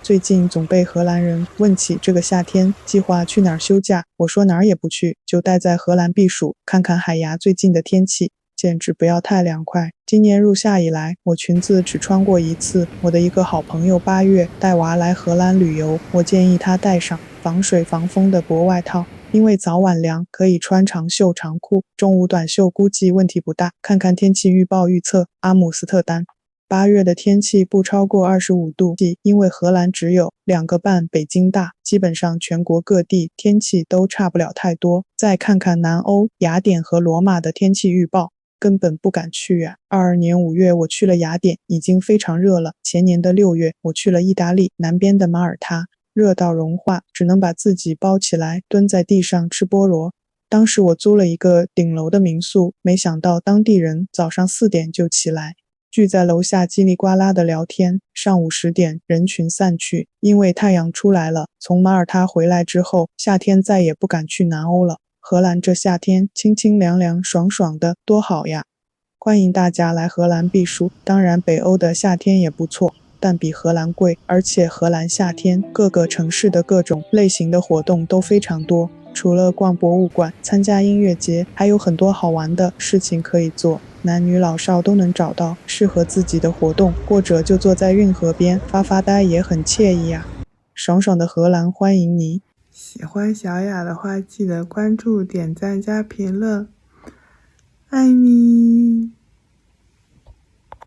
最近总被荷兰人问起这个夏天计划去哪儿休假，我说哪儿也不去，就待在荷兰避暑，看看海牙最近的天气，简直不要太凉快。今年入夏以来，我裙子只穿过一次。我的一个好朋友8月带娃来荷兰旅游，我建议他带上防水防风的薄外套，因为早晚凉，可以穿长袖长裤，中午短袖估计问题不大。看看天气预报预测，阿姆斯特丹8月的天气不超过25度，因为荷兰只有2个半北京大，基本上全国各地天气都差不了太多。再看看南欧雅典和罗马的天气预报，根本不敢去啊。22年5月我去了雅典，已经非常热了。前年的6月我去了意大利南边的马耳他，热到融化，只能把自己包起来蹲在地上吃菠萝。当时我租了一个顶楼的民宿，没想到当地人早上4点就起来，聚在楼下叽里呱啦的聊天，上午10点人群散去，因为太阳出来了。从马耳他回来之后，夏天再也不敢去南欧了。荷兰这夏天清清凉凉爽爽的，多好呀！欢迎大家来荷兰避暑，当然北欧的夏天也不错，但比荷兰贵，而且荷兰夏天各个城市的各种类型的活动都非常多，除了逛博物馆、参加音乐节，还有很多好玩的事情可以做，男女老少都能找到适合自己的活动，或者就坐在运河边发发呆也很惬意呀。爽爽的荷兰欢迎你！喜欢小雅的话，记得关注、点赞加评论，爱你。